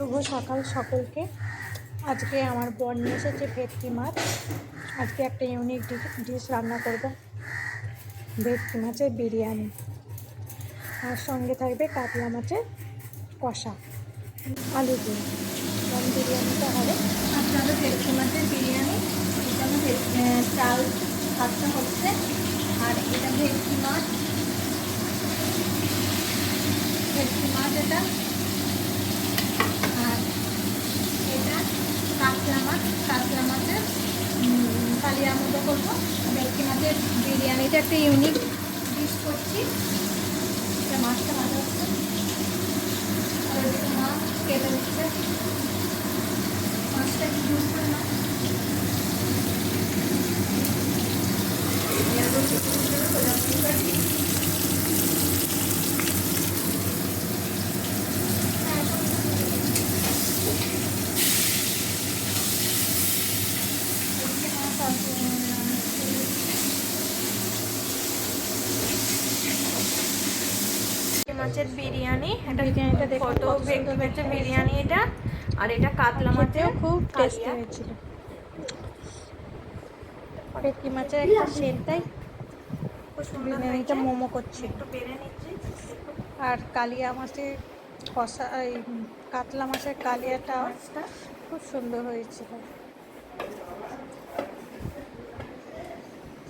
শুভ সকাল সকলকে। আজকে আমার বর নিয়ে এসেছে ভেটকি মাছ। আজকে একটা ইউনিক ডিশ রান্না করব, ভেটকি মাছের বিরিয়ানি। আর সঙ্গে থাকবে কাতলা মাছের কষা, আলু দিয়ে দম বিরিয়ানিটা হবে। আজকে হবে ভেটকি মাছের বিরিয়ানি। এটা চাল ভাতটা হচ্ছে, আর এটা ভেটকি মাছ এটা, আর এটা কাতলা মাছের কালিয়া মতো করবো। ভেটকি মাছের বিরিয়ানিটা একটা ইউনিক ডিশ করছি। এটা মাছটা ভালো হচ্ছে, আর ওইটা মাছ কেটে দিচ্ছে। মাছটা কি বুঝতে না মাছের বিরিয়ানি। এটা বিরিয়ানিটা দেখুন কত ভেটকি মাছের বিরিয়ানি এটা, আর এটা কাতলা মাছের খুব টেস্টি হয়েছিল। ভেটকি মাছের একটা সেন্টটাই বিরিয়ানিটা মোমো করছে। একটু বেড়ে নিচ্ছি। আর কালিয়া মাছের কষা, এই কাতলা মাছের কালিয়াটাও মাছটা খুব সুন্দর হয়েছিল।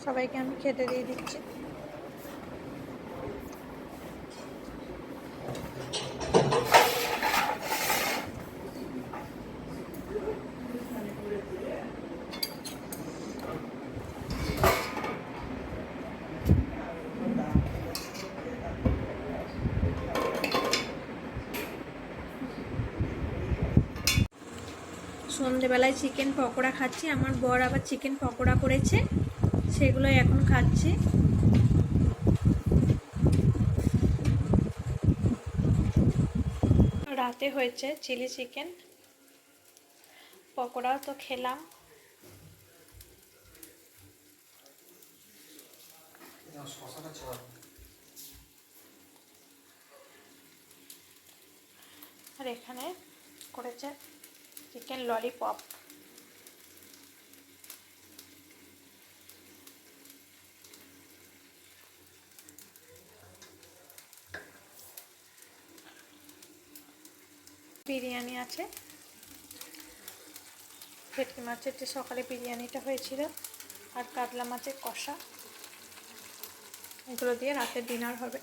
সবাইকে আমি খেতে দিয়ে দিচ্ছি। সন্ধেবেলায় চিকেন পকোড়া খাচ্ছি। আমার বর আবার চিকেন পকোড়া করেছে, সেগুলোই এখন খাচ্ছি। রাতে হয়েছে চিলি চিকেন, পকোড়াও তো খেলাম। আর এখানে করেছে চিকেন ললিপপ। বিরিয়ানি আছে, ভেটকি মাছের যে সকালে বিরিয়ানিটা হয়েছিল, আর কাতলা মাছের কষা, এগুলো দিয়ে রাতের ডিনার হবে।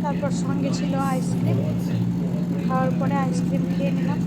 তারপর সঙ্গে ছিল আইসক্রিম। খাওয়ার পরে আইসক্রিম খেয়ে নিলাম।